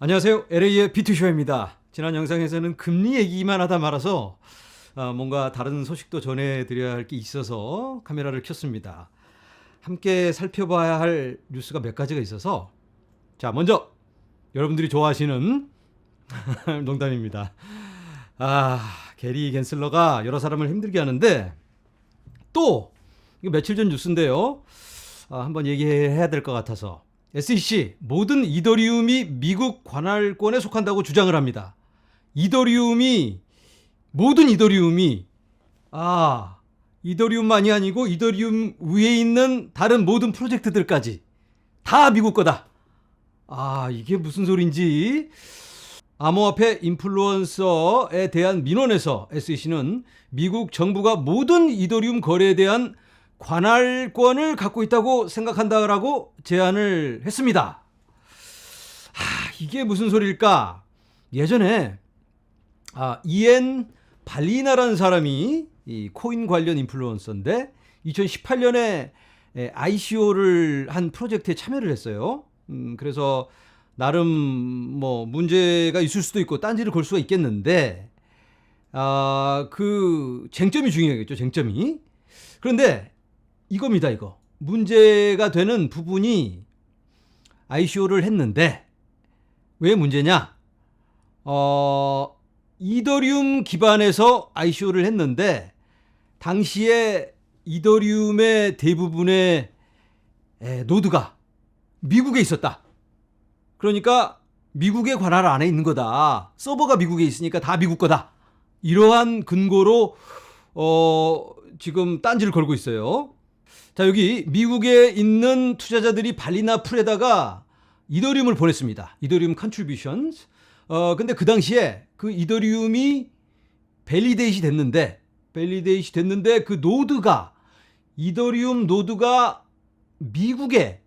안녕하세요. LA의 비투쇼입니다. 지난 영상에서는 금리 얘기만 하다 말아서 뭔가 다른 소식도 전해드려야 할 게 있어서 카메라를 켰습니다. 함께 살펴봐야 할 뉴스가 몇 가지가 있어서 자, 먼저 여러분들이 좋아하시는 농담입니다. 게리 갠슬러가 여러 사람을 힘들게 하는데 또 이거 며칠 전 뉴스인데요. 한번 얘기해야 될 것 같아서 SEC 모든 이더리움이 미국 관할권에 속한다고 주장을 합니다. 모든 이더리움이 이더리움만이 아니고 이더리움 위에 있는 다른 모든 프로젝트들까지 다 미국 거다. 이게 무슨 소린지. 암호화폐 인플루언서에 대한 민원에서 SEC는 미국 정부가 모든 이더리움 거래에 대한 관할권을 갖고 있다고 생각한다라고 제안을 했습니다. 이게 무슨 소리일까? 예전에 이엔 발리나라는 사람이 이 코인 관련 인플루언서인데 2018년에 ICO를 한 프로젝트에 참여를 했어요. 그래서 나름 뭐 문제가 있을 수도 있고 딴지를 걸 수가 있겠는데 그 쟁점이 중요하겠죠. 쟁점이. 그런데 이겁니다. 이거 문제가 되는 부분이 ICO를 했는데 왜 문제냐? 이더리움 기반에서 ICO를 했는데 당시에 이더리움의 대부분의 노드가 미국에 있었다. 그러니까 미국의 관할 안에 있는 거다. 서버가 미국에 있으니까 다 미국 거다. 이러한 근거로 지금 딴지를 걸고 있어요. 자, 여기 미국에 있는 투자자들이 발리나 풀에다가 이더리움을 보냈습니다. 이더리움 컨트리뷰션스. 근데 그 당시에 그 이더리움이 밸리데이시 됐는데 그 노드가 이더리움 노드가 미국에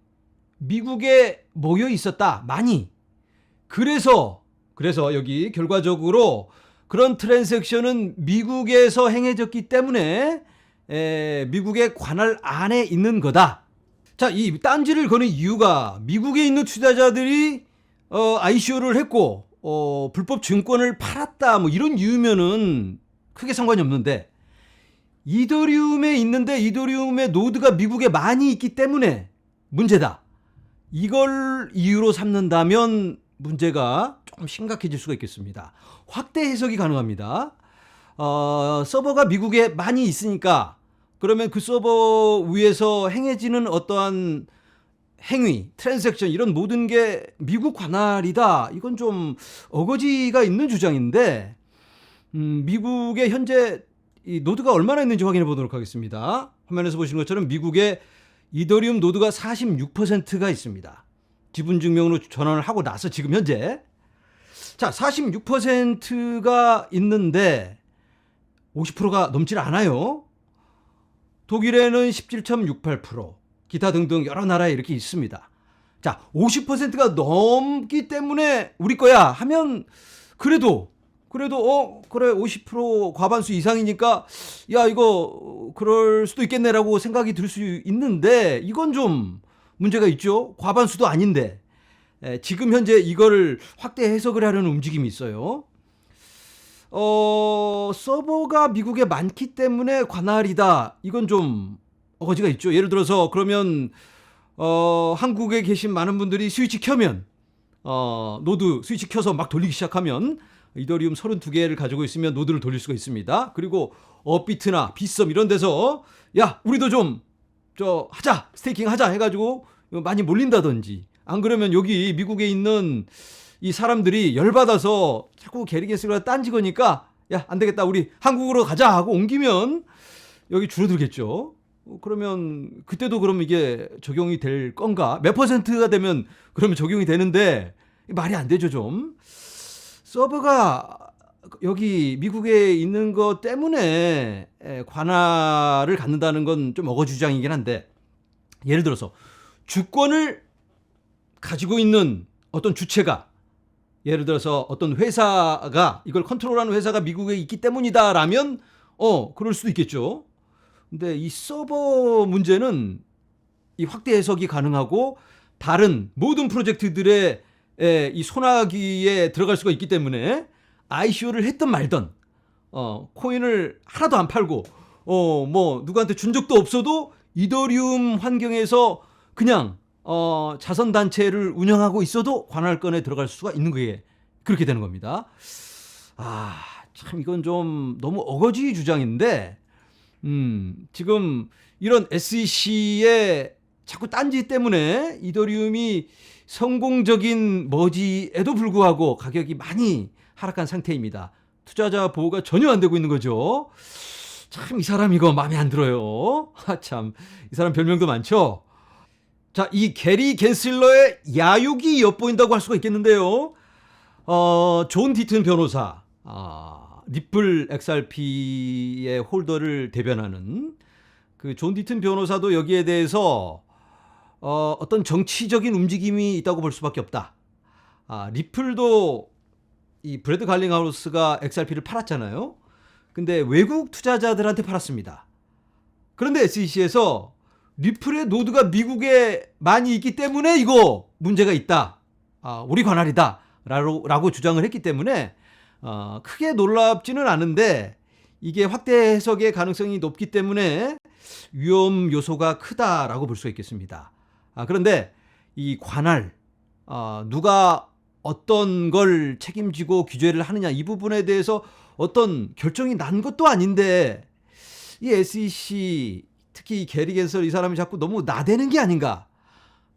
모여 있었다. 많이. 그래서 여기 결과적으로 그런 트랜잭션은 미국에서 행해졌기 때문에 미국의 관할 안에 있는 거다. 자, 이 딴지를 거는 이유가 미국에 있는 투자자들이 ICO를 했고 불법 증권을 팔았다 뭐 이런 이유면은 크게 상관이 없는데 이더리움에 있는데 이더리움의 노드가 미국에 많이 있기 때문에 문제다. 이걸 이유로 삼는다면 문제가 좀 심각해질 수가 있겠습니다. 확대 해석이 가능합니다. 서버가 미국에 많이 있으니까 그러면 그 서버 위에서 행해지는 어떠한 행위, 트랜잭션 이런 모든 게 미국 관할이다. 이건 좀 어거지가 있는 주장인데 미국의 현재 이 노드가 얼마나 있는지 확인해 보도록 하겠습니다. 화면에서 보시는 것처럼 미국의 이더리움 노드가 46%가 있습니다. 지분증명으로 전환을 하고 나서 지금 현재 자 46%가 있는데 50%가 넘질 않아요. 독일에는 17.68%, 기타 등등 여러 나라에 이렇게 있습니다. 자, 50%가 넘기 때문에 우리 거야 하면 그래도 그래 50% 과반수 이상이니까 야 이거 그럴 수도 있겠네라고 생각이 들 수 있는데 이건 좀 문제가 있죠. 과반수도 아닌데 지금 현재 이거를 확대 해석을 하려는 움직임이 있어요. 서버가 미국에 많기 때문에 관할이다. 이건 좀 어거지가 있죠. 예를 들어서 그러면 한국에 계신 많은 분들이 스위치 켜면 노드 스위치 켜서 막 돌리기 시작하면 이더리움 32개를 가지고 있으면 노드를 돌릴 수가 있습니다. 그리고 업비트나 비썸 이런 데서 야 우리도 좀 하자 스테이킹 하자 해가지고 많이 몰린다든지 안 그러면 여기 미국에 있는 이 사람들이 열받아서 자꾸 게리 갠슬러가 딴지 거니까 야 안 되겠다 우리 한국으로 가자 하고 옮기면 여기 줄어들겠죠. 그러면 그때도 그럼 이게 적용이 될 건가? 몇 퍼센트가 되면 그러면 적용이 되는데 말이 안 되죠 좀. 서버가 여기 미국에 있는 것 때문에 관할을 갖는다는 건 좀 어거 주장이긴 한데 예를 들어서 주권을 가지고 있는 어떤 주체가 예를 들어서 어떤 회사가 이걸 컨트롤하는 회사가 미국에 있기 때문이다라면 그럴 수도 있겠죠. 근데 이 서버 문제는 이 확대 해석이 가능하고 다른 모든 프로젝트들의 이 소나기에 들어갈 수가 있기 때문에 ICO를 했든 말든 코인을 하나도 안 팔고 뭐 누구한테 준 적도 없어도 이더리움 환경에서 그냥 자선 단체를 운영하고 있어도 관할권에 들어갈 수가 있는 게 그렇게 되는 겁니다. 참 이건 좀 너무 어거지 주장인데 지금 이런 SEC의 자꾸 딴지 때문에 이더리움이 성공적인 머지에도 불구하고 가격이 많이 하락한 상태입니다. 투자자 보호가 전혀 안 되고 있는 거죠. 참 이 사람 이거 마음에 안 들어요. 참 이 사람 별명도 많죠. 자, 이 게리 겐슬러의 야욕이 엿보인다고 할 수가 있겠는데요. 존 디튼 변호사, 리플 XRP의 홀더를 대변하는 그 존 디튼 변호사도 여기에 대해서 어떤 정치적인 움직임이 있다고 볼 수밖에 없다. 리플도 이 브래드 갈링하우스가 XRP를 팔았잖아요. 근데 외국 투자자들한테 팔았습니다. 그런데 SEC에서 리플의 노드가 미국에 많이 있기 때문에 이거 문제가 있다. 우리 관할이다. 라고 주장을 했기 때문에 크게 놀랍지는 않은데 이게 확대 해석의 가능성이 높기 때문에 위험 요소가 크다라고 볼 수 있겠습니다. 그런데 이 관할, 누가 어떤 걸 책임지고 규제를 하느냐 이 부분에 대해서 어떤 결정이 난 것도 아닌데 이 SEC 특히 이 게리 겐슬러 이 사람이 자꾸 너무 나대는 게 아닌가.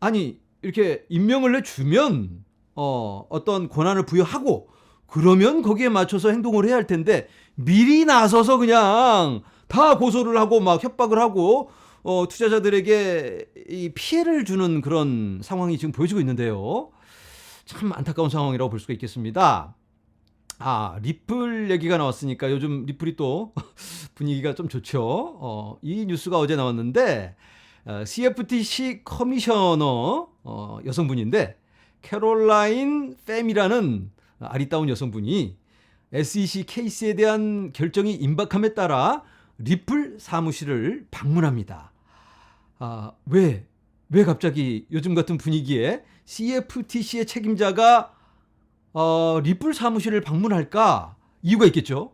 아니 이렇게 임명을 해주면 어떤 권한을 부여하고 그러면 거기에 맞춰서 행동을 해야 할 텐데 미리 나서서 그냥 다 고소를 하고 막 협박을 하고 투자자들에게 이 피해를 주는 그런 상황이 지금 보여지고 있는데요. 참 안타까운 상황이라고 볼 수가 있겠습니다. 리플 얘기가 나왔으니까 요즘 리플이 또 분위기가 좀 좋죠. 이 뉴스가 어제 나왔는데 CFTC 커미셔너 여성분인데 캐롤라인 팸이라는 아리따운 여성분이 SEC 케이스에 대한 결정이 임박함에 따라 리플 사무실을 방문합니다. 왜 갑자기 요즘 같은 분위기에 CFTC의 책임자가 리플 사무실을 방문할까? 이유가 있겠죠.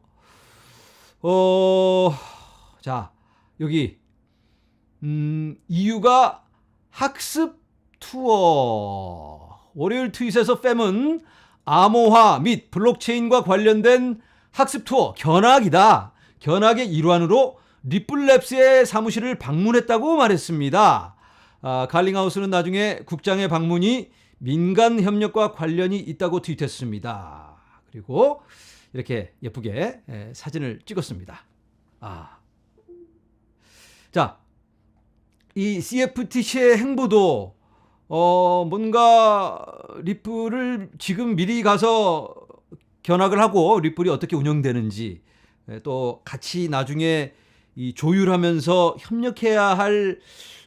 자, 여기 이유가 학습 투어. 월요일 트윗에서 팸은 암호화 및 블록체인과 관련된 학습 투어 견학이다. 견학의 일환으로 리플랩스의 사무실을 방문했다고 말했습니다. 갈링하우스는 나중에 국장의 방문이 민간 협력과 관련이 있다고 트윗했습니다. 그리고 이렇게 예쁘게 사진을 찍었습니다. 자, 이 CFTC의 행보도 뭔가 리플을 지금 미리 가서 견학을 하고 리플이 어떻게 운영되는지 또 같이 나중에 이 조율하면서 협력해야 할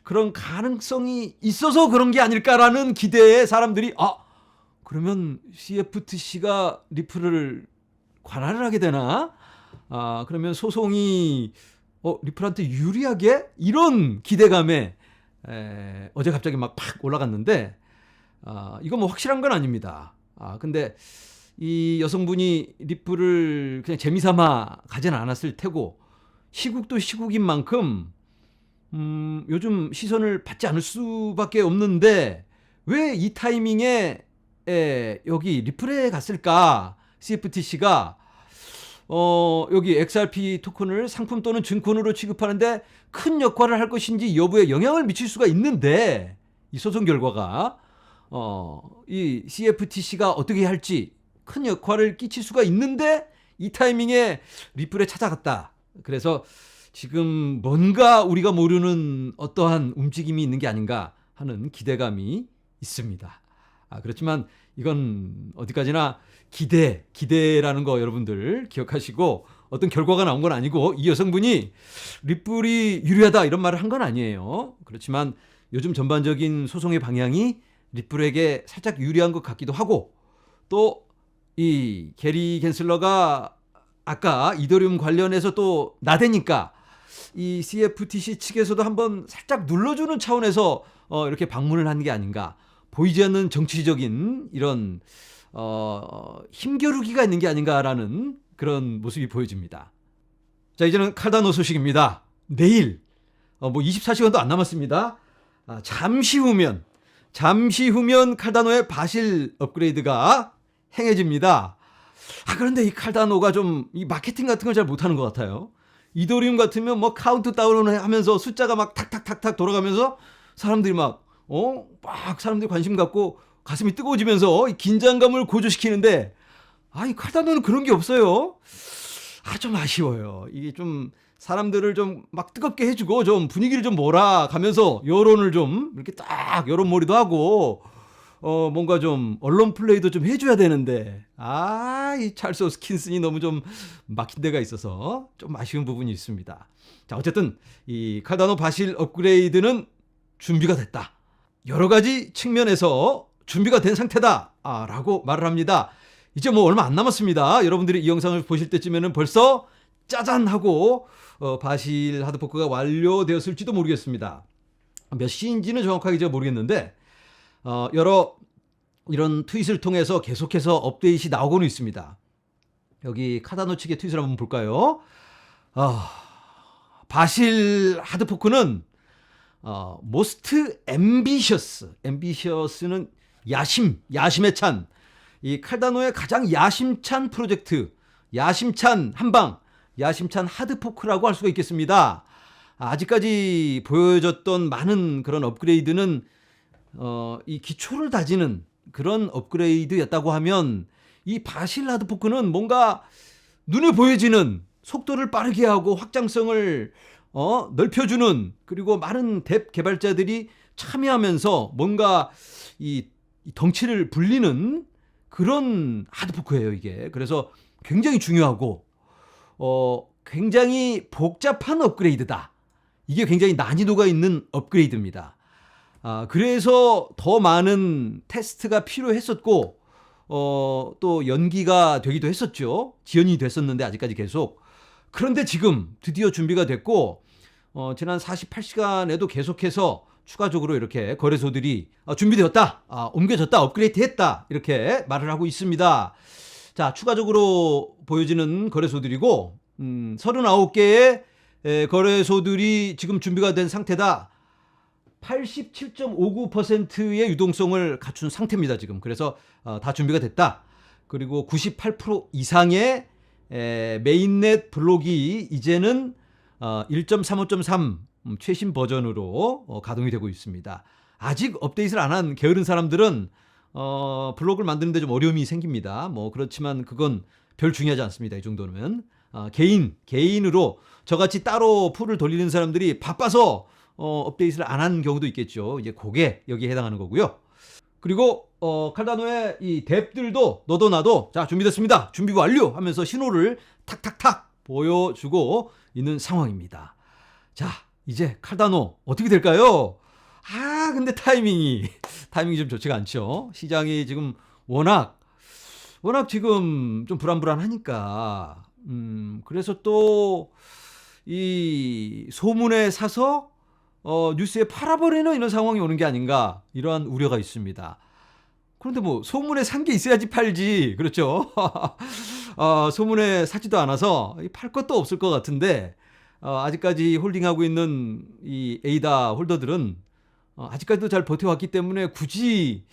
그런 가능성이 있어서 그런 게 아닐까라는 기대에 사람들이 그러면 CFTC가 리플을 관할을 하게 되나? 그러면 소송이 리플한테 유리하게? 이런 기대감에 어제 갑자기 막 팍 올라갔는데 이건 뭐 확실한 건 아닙니다. 근데 이 여성분이 리플을 그냥 재미삼아 가진 않았을 테고 시국도 시국인 만큼 요즘 시선을 받지 않을 수밖에 없는데 왜 이 타이밍에 여기 리플에 갔을까? CFTC가 여기 XRP 토큰을 상품 또는 증권으로 취급하는데 큰 역할을 할 것인지 여부에 영향을 미칠 수가 있는데 이 소송 결과가 이 CFTC가 어떻게 할지 큰 역할을 끼칠 수가 있는데 이 타이밍에 리플에 찾아갔다. 그래서 지금 뭔가 우리가 모르는 어떠한 움직임이 있는 게 아닌가 하는 기대감이 있습니다. 그렇지만 이건 어디까지나 기대라는 거 여러분들 기억하시고 어떤 결과가 나온 건 아니고 이 여성분이 리플이 유리하다 이런 말을 한 건 아니에요. 그렇지만 요즘 전반적인 소송의 방향이 리플에게 살짝 유리한 것 같기도 하고 또 이 게리 겐슬러가 아까 이더리움 관련해서 또 나대니까 이 CFTC 측에서도 한번 살짝 눌러주는 차원에서 이렇게 방문을 한 게 아닌가. 보이지 않는 정치적인 이런 힘겨루기가 있는 게 아닌가라는 그런 모습이 보여집니다. 자, 이제는 칼다노 소식입니다. 내일 뭐 24시간도 안 남았습니다. 잠시 후면 칼다노의 바실 업그레이드가 행해집니다. 그런데 이 칼다노가 좀 이 마케팅 같은 걸 잘 못하는 것 같아요. 이더리움 같으면 뭐 카운트다운을 하면서 숫자가 막 탁탁탁탁 돌아가면서 사람들이 막 사람들이 관심 갖고 가슴이 뜨거워지면서 이 긴장감을 고조시키는데 이 칼다노는 그런 게 없어요. 좀 아쉬워요. 이게 좀 사람들을 좀 막 뜨겁게 해주고 좀 분위기를 좀 몰아가면서 여론을 좀 이렇게 딱 여론몰이도 하고 뭔가 좀 언론 플레이도 좀 해줘야 되는데 이 찰스 호스킨슨이 너무 좀 막힌 데가 있어서 좀 아쉬운 부분이 있습니다. 자, 어쨌든 이 칼다노 바실 업그레이드는 준비가 됐다. 여러 가지 측면에서 준비가 된 상태다 라고 말을 합니다. 이제 뭐 얼마 안 남았습니다. 여러분들이 이 영상을 보실 때쯤에는 벌써 짜잔 하고 바실 하드포크가 완료되었을지도 모르겠습니다. 몇 시인지는 정확하게 제가 모르겠는데 여러 이런 트윗을 통해서 계속해서 업데이트이 나오고는 있습니다. 여기 카다노 측의 트윗을 한번 볼까요? 바실 하드포크는 most ambitious는 야심에 찬 이 칼다노의 가장 야심찬 프로젝트, 야심찬 한방, 야심찬 하드포크라고 할 수가 있겠습니다. 아직까지 보여줬던 많은 그런 업그레이드는 이 기초를 다지는 그런 업그레이드였다고 하면 이 바실 하드포크는 뭔가 눈에 보여지는 속도를 빠르게 하고 확장성을 넓혀주는, 그리고 많은 뎁 개발자들이 참여하면서 뭔가 이 덩치를 불리는 그런 하드포크예요, 이게. 그래서 굉장히 중요하고 굉장히 복잡한 업그레이드다. 이게 굉장히 난이도가 있는 업그레이드입니다. 그래서 더 많은 테스트가 필요했었고 또 연기가 되기도 했었죠. 지연이 됐었는데 아직까지 계속. 그런데 지금 드디어 준비가 됐고 지난 48시간에도 계속해서 추가적으로 이렇게 거래소들이 준비되었다, 옮겨졌다, 업그레이드했다 이렇게 말을 하고 있습니다. 자, 추가적으로 보여지는 거래소들이고 39개의 거래소들이 지금 준비가 된 상태다. 87.59%의 유동성을 갖춘 상태입니다, 지금. 그래서 다 준비가 됐다. 그리고 98% 이상의 메인넷 블록이 이제는 1.35.3 최신 버전으로 가동이 되고 있습니다. 아직 업데이트를 안 한 게으른 사람들은 블록을 만드는데 좀 어려움이 생깁니다. 뭐 그렇지만 그건 별 중요하지 않습니다. 이 정도는 개인으로 저같이 따로 풀을 돌리는 사람들이 바빠서 업데이트를 안 한 경우도 있겠죠. 이제 그게 여기에 해당하는 거고요. 그리고 칼다노의 이 뎁들도 너도 나도 자, 준비됐습니다, 준비 완료 하면서 신호를 탁탁탁 보여주고 있는 상황입니다. 자, 이제 칼다노 어떻게 될까요? 근데 타이밍이 좀 좋지가 않죠. 시장이 지금 워낙 지금 좀 불안하니까 그래서 또 이 소문에 사서 뉴스에 팔아버리는 이런 상황이 오는 게 아닌가, 이러한 우려가 있습니다. 그런데 뭐 소문에 산 게 있어야지 팔지, 그렇죠? 소문에 사지도 않아서 팔 것도 없을 것 같은데 아직까지 홀딩하고 있는 이 에이다 홀더들은 아직까지도 잘 버텨왔기 때문에 굳이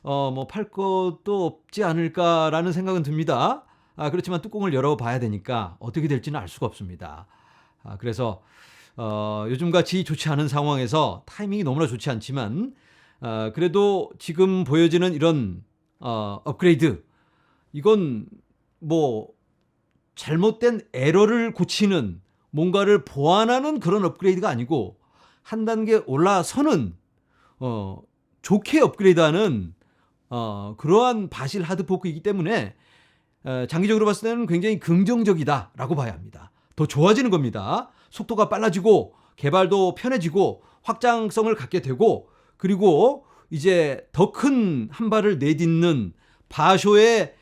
뭐 팔 것도 없지 않을까라는 생각은 듭니다. 그렇지만 뚜껑을 열어봐야 되니까 어떻게 될지는 알 수가 없습니다. 그래서 요즘같이 좋지 않은 상황에서 타이밍이 너무나 좋지 않지만 그래도 지금 보여지는 이런 업그레이드, 이건 뭐 잘못된 에러를 고치는, 뭔가를 보완하는 그런 업그레이드가 아니고 한 단계 올라서는 좋게 업그레이드하는 그러한 바실 하드포크이기 때문에 장기적으로 봤을 때는 굉장히 긍정적이다라고 봐야 합니다. 더 좋아지는 겁니다. 속도가 빨라지고 개발도 편해지고 확장성을 갖게 되고, 그리고 이제 더 큰 한 발을 내딛는 바쇼의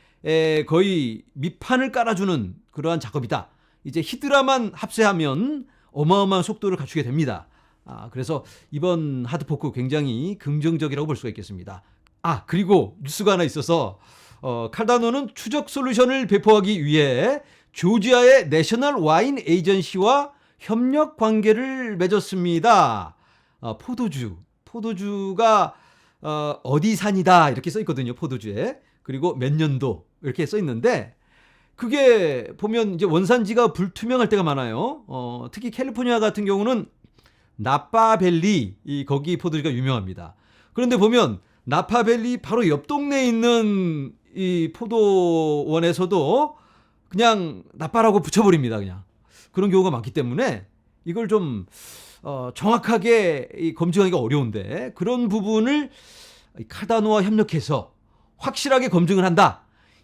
거의 밑판을 깔아주는 그러한 작업이다. 이제 히드라만 합세하면 어마어마한 속도를 갖추게 됩니다. 그래서 이번 하드포크 굉장히 긍정적이라고 볼 수가 있겠습니다. 그리고 뉴스가 하나 있어서 칼다노는 추적 솔루션을 배포하기 위해 조지아의 내셔널 와인 에이전시와 협력 관계를 맺었습니다. 포도주가 어디 산이다 이렇게 써 있거든요. 포도주에. 그리고 몇 년도 이렇게 써 있는데 그게 보면 이제 원산지가 불투명할 때가 많아요. 특히 캘리포니아 같은 경우는 나파밸리 거기 포도주가 유명합니다. 그런데 보면 나파밸리 바로 옆 동네에 있는 이 포도원에서도 그냥 나파라고 붙여버립니다. 그냥 그런 경우가 많기 때문에 이걸 좀 정확하게 검증하기가 어려운데 그런 부분을 카다노와 협력해서 확실하게 검증을 한다.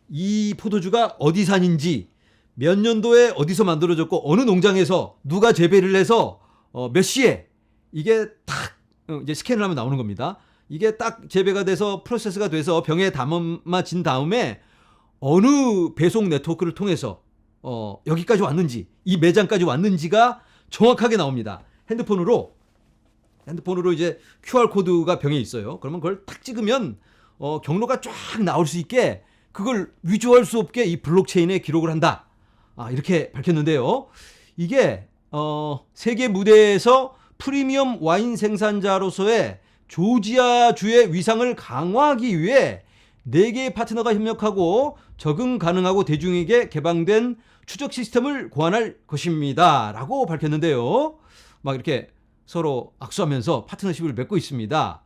이 포도주가 어디 산인지 몇 년도에 어디서 만들어졌고 어느 농장에서 누가 재배를 해서 몇 시에 이게 딱 이제 스캔을 하면 나오는 겁니다. 이게 딱 재배가 돼서 프로세스가 돼서 병에 담아진 다음에 어느 배송 네트워크를 통해서 여기까지 왔는지 이 매장까지 왔는지가 정확하게 나옵니다. 핸드폰으로 이제 QR 코드가 병에 있어요. 그러면 그걸 탁 찍으면 경로가 쫙 나올 수 있게 그걸 위조할 수 없게 이 블록체인에 기록을 한다. 이렇게 밝혔는데요. 이게 세계 무대에서 프리미엄 와인 생산자로서의 조지아주의 위상을 강화하기 위해 4개의 파트너가 협력하고 적응 가능하고 대중에게 개방된 추적 시스템을 고안할 것입니다. 라고 밝혔는데요. 막 이렇게 서로 악수하면서 파트너십을 맺고 있습니다.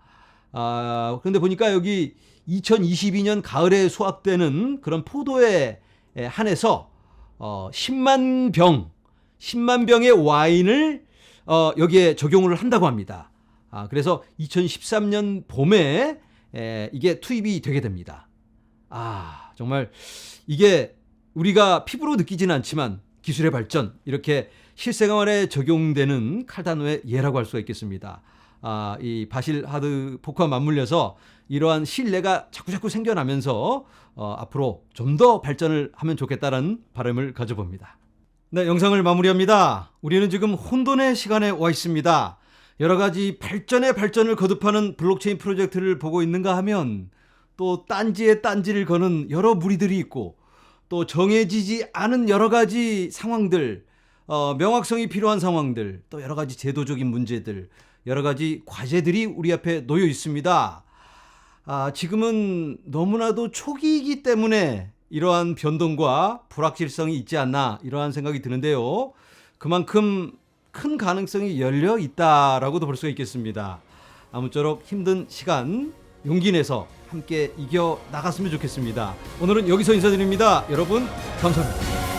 그런데 보니까 여기 2022년 가을에 수확되는 그런 포도에 한해서 10만 병의 와인을 여기에 적용을 한다고 합니다. 그래서 2013년 봄에 이게 투입이 되게 됩니다. 정말 이게 우리가 피부로 느끼지는 않지만 기술의 발전, 이렇게 실생활에 적용되는 칼다노의 예라고 할 수가 있겠습니다. 이 바실 하드 포크와 맞물려서 이러한 신뢰가 자꾸자꾸 생겨나면서 앞으로 좀 더 발전을 하면 좋겠다는 바람을 가져봅니다. 네, 영상을 마무리합니다. 우리는 지금 혼돈의 시간에 와 있습니다. 여러 가지 발전의 발전을 거듭하는 블록체인 프로젝트를 보고 있는가 하면 또 딴지에 딴지를 거는 여러 무리들이 있고 또 정해지지 않은 여러 가지 상황들, 명확성이 필요한 상황들, 또 여러 가지 제도적인 문제들, 여러 가지 과제들이 우리 앞에 놓여 있습니다. 지금은 너무나도 초기이기 때문에 이러한 변동과 불확실성이 있지 않나 이러한 생각이 드는데요. 그만큼 큰 가능성이 열려 있다라고도 볼 수가 있겠습니다. 아무쪼록 힘든 시간 용기 내서 함께 이겨 나갔으면 좋겠습니다. 오늘은 여기서 인사드립니다. 여러분 감사합니다.